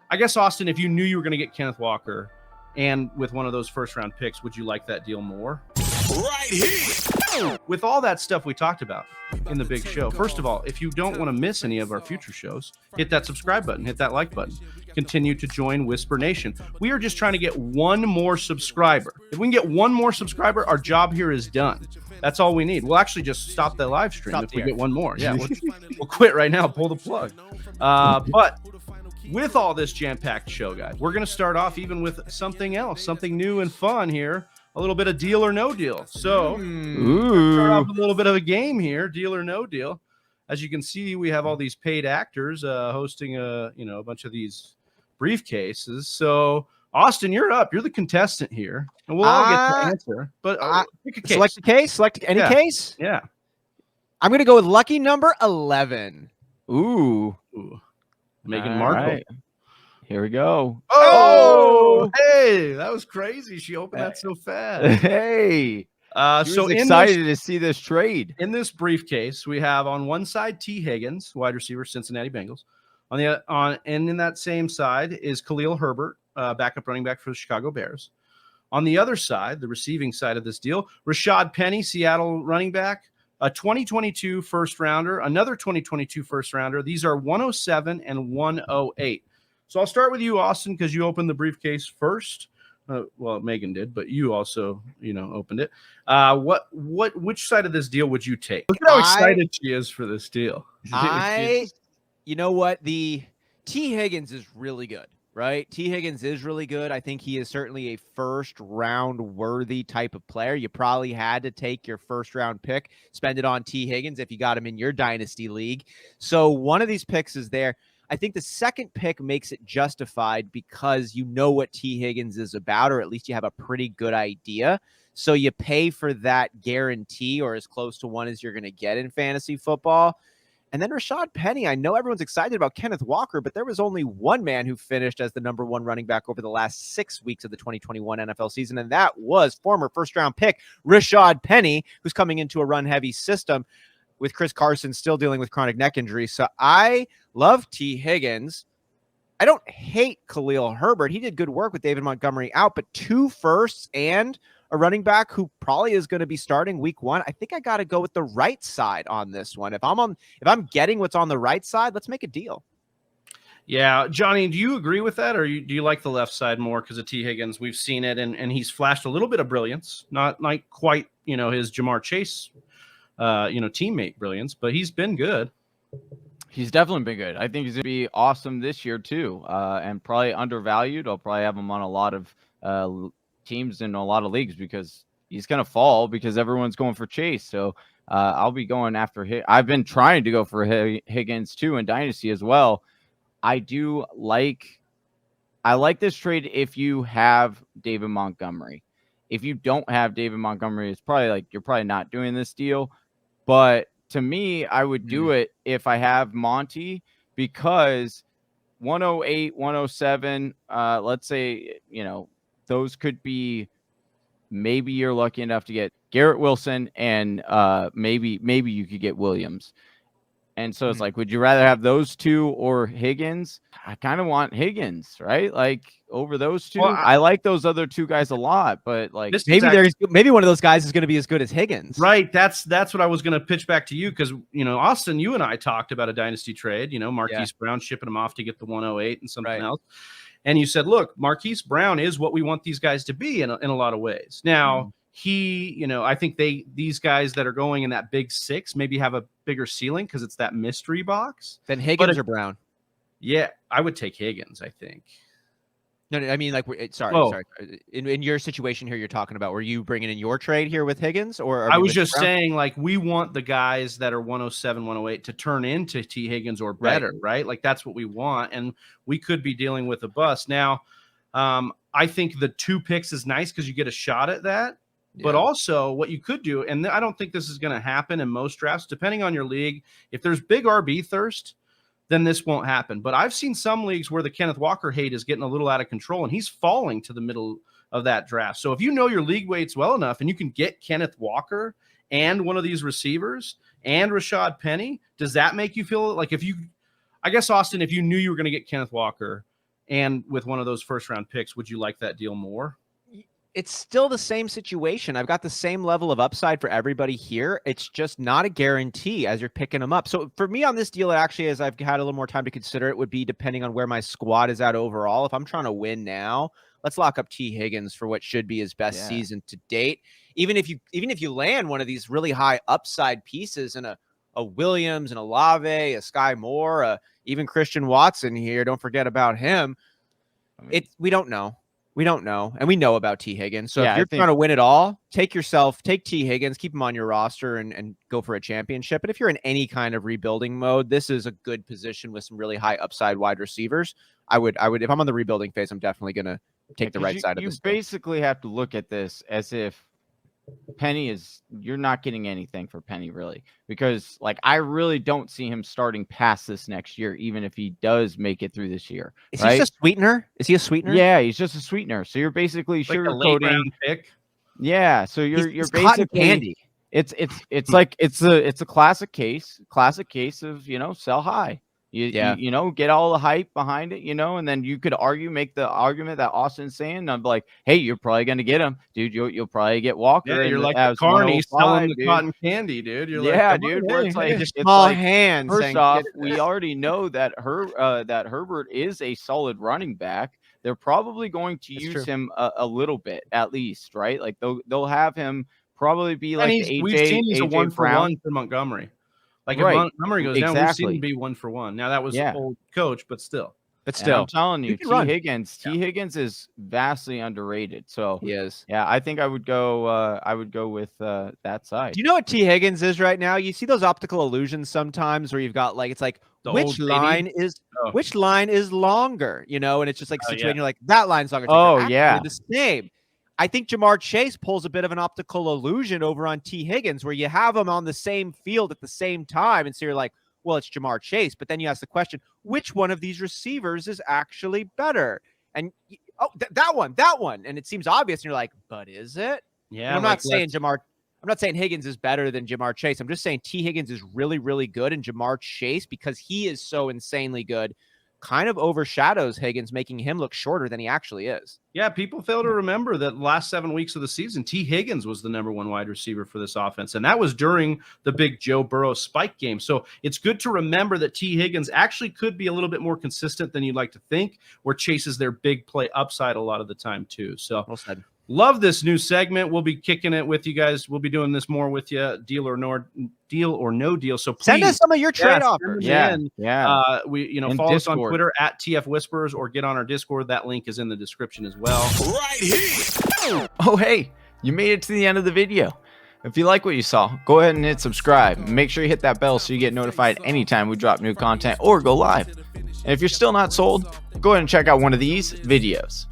I guess, Austin, if you knew you were going to get Kenneth Walker and with one of those first-round picks, would you like that deal more? Right here. With all that stuff we talked about in the big show, first of all, if you don't want to miss any of our future shows, hit that subscribe button, hit that like button. Continue to join Whisper Nation. We are just trying to get one more subscriber. If we can get one more subscriber, our job here is done. That's all we need. We'll actually just stop the live stream if we get one more. Yeah, we'll quit right now. Pull the plug. But with all this jam-packed show, guys, we're going to start off even with something else, something new and fun here. A little bit of deal or no deal. So start off with a little bit of a game here, deal or no deal. As you can see, we have all these paid actors hosting a bunch of these briefcases. So Austin, you're up. You're the contestant here, and we'll all get to answer. But pick a case. Select a case. Select any case. Yeah. I'm going to go with lucky number 11. Ooh. Meghan Markle. Right. Here we go. Oh, hey, that was crazy. She opened that so fast. Hey. So excited to see this trade. In this briefcase, we have on one side T. Higgins, wide receiver, Cincinnati Bengals. And in that same side is Khalil Herbert, backup running back for the Chicago Bears. On the other side, the receiving side of this deal, Rashad Penny, Seattle running back, a 2022 first rounder, another 2022 first rounder. These are 107 and 108. So I'll start with you, Austin, because you opened the briefcase first. Well, Megan did, but you also, opened it. Which side of this deal would you take? Look at how excited she is for this deal. You know what? The T. Higgins is really good, right? T. Higgins is really good. I think he is certainly a first-round worthy type of player. You probably had to take your first-round pick, spend it on T. Higgins if you got him in your dynasty league. So one of these picks is there. I think the second pick makes it justified because you know what T. Higgins is about, or at least you have a pretty good idea. So you pay for that guarantee or as close to one as you're going to get in fantasy football. And then Rashad Penny, I know everyone's excited about Kenneth Walker, but there was only one man who finished as the number one running back over the last 6 weeks of the 2021 NFL season, and that was former first-round pick Rashad Penny, who's coming into a run-heavy system with Chris Carson still dealing with chronic neck injury. So I love T. Higgins. I don't hate Khalil Herbert. He did good work with David Montgomery out, but 2 firsts and a running back who probably is going to be starting week 1. I think I got to go with the right side on this one. If I'm getting what's on the right side, let's make a deal. Yeah, Johnny, do you agree with that, or do you like the left side more because of T. Higgins? We've seen it, and he's flashed a little bit of brilliance, not like quite his Jamar Chase teammate brilliance, but he's been good. He's definitely been good. I think he's going to be awesome this year too, and probably undervalued. I'll probably have him on a lot of teams in a lot of leagues because he's going to fall because everyone's going for Chase. So I'll be going after him. I've been trying to go for Higgins too in Dynasty as well. I like this trade if you have David Montgomery. If you don't have David Montgomery, it's probably like you're probably not doing this deal. But to me, I would do it if I have Monty because 108, 107, let's say, those could be maybe you're lucky enough to get Garrett Wilson and maybe you could get Williams. And so it's like, would you rather have those two or Higgins? I kind of want Higgins, right? Like over those two. Well, I like those other two guys a lot, but like maybe one of those guys is going to be as good as Higgins. Right. That's what I was going to pitch back to you because, Austin, you and I talked about a dynasty trade, Marquise Brown shipping him off to get the 108 and something else. And you said, look, Marquise Brown is what we want these guys to be in a lot of ways. Now, I think these guys that are going in that big 6 maybe have a bigger ceiling because it's that mystery box. Then Higgins or Brown? Yeah, I would take Higgins, I think. No, I mean, sorry. In your situation here, you're talking about, were you bringing in your trade here with Higgins? Or I was just saying, like, we want the guys that are 107, 108 to turn into T. Higgins or better, right? Like, that's what we want, and we could be dealing with a bust. Now, I think the 2 picks is nice because you get a shot at that. But also what you could do, and I don't think this is going to happen in most drafts, depending on your league, if there's big RB thirst, then this won't happen. But I've seen some leagues where the Kenneth Walker hate is getting a little out of control, and he's falling to the middle of that draft. So if you know your league weights well enough and you can get Kenneth Walker and one of these receivers and Rashad Penny, does that make you feel like I guess, Austin, if you knew you were going to get Kenneth Walker and with one of those first round picks, would you like that deal more? It's still the same situation. I've got the same level of upside for everybody here. It's just not a guarantee as you're picking them up. So for me on this deal, actually, as I've had a little more time to consider, it would be depending on where my squad is at overall. If I'm trying to win now, let's lock up T. Higgins for what should be his best season to date. Even if you land one of these really high upside pieces in a Williams, an Olave, a Sky Moore, even Christian Watson here, don't forget about him. We don't know. We don't know. And we know about T. Higgins. So if you're trying to win it all, take T. Higgins, keep him on your roster and go for a championship. But if you're in any kind of rebuilding mode, this is a good position with some really high upside wide receivers. I would, if I'm on the rebuilding phase, I'm definitely going to take the right side of this. You basically have to look at this as if you're not getting anything for Penny, really, because like I really don't see him starting past this next year, even if he does make it through this year. Is he just a sweetener? Is he a sweetener? Yeah, he's just a sweetener. So you're basically like sugarcoating. Pick. Yeah, so you're basically cotton candy. It's like it's a classic case of sell high. You get all the hype behind it, and then you could make the argument that Austin's saying. I'm like, hey, you're probably going to get him, dude. You'll probably get Walker. Yeah, you're like the Carney selling the cotton candy, dude. You're like, dude. It's like just small hands. First off, we already know that Herbert is a solid running back. They're probably going to use him a little bit, at least, right? Like they'll have him probably be like we've seen he's a 1-for-1 for Montgomery. Like if Montgomery goes down, we've seen him be 1-for-1. Now that was old coach, but still. I'm telling you, Higgins is vastly underrated. So he is. Yeah, I think I would go with that side. Do you know what T. Higgins is right now? You see those optical illusions sometimes where you've got like, it's like which line is longer, and it's just like situating you're like that line's longer. The same. I think Jamar Chase pulls a bit of an optical illusion over on T. Higgins where you have them on the same field at the same time. And so you're like, well, it's Jamar Chase. But then you ask the question, which one of these receivers is actually better? And that one. And it seems obvious. And you're like, but is it? Yeah. And I'm not saying Higgins is better than Jamar Chase. I'm just saying T. Higgins is really, really good. And Jamar Chase, because he is so insanely good, kind of overshadows Higgins, making him look shorter than he actually is. Yeah, people fail to remember that last 7 weeks of the season, T. Higgins was the number 1 wide receiver for this offense, and that was during the big Joe Burrow spike game. So it's good to remember that T. Higgins actually could be a little bit more consistent than you'd like to think, where chases their big play upside a lot of the time too. So well said. Love this new segment. We'll be kicking it with you guys. We'll be doing this more with you. Deal or no deal. So please send us some of your trade offers. We follow us on Twitter at TF Whispers or get on our Discord. That link is in the description as well. Right here. Oh, hey, you made it to the end of the video. If you like what you saw, go ahead and hit subscribe. Make sure you hit that bell so you get notified anytime we drop new content or go live. And if you're still not sold, go ahead and check out one of these videos.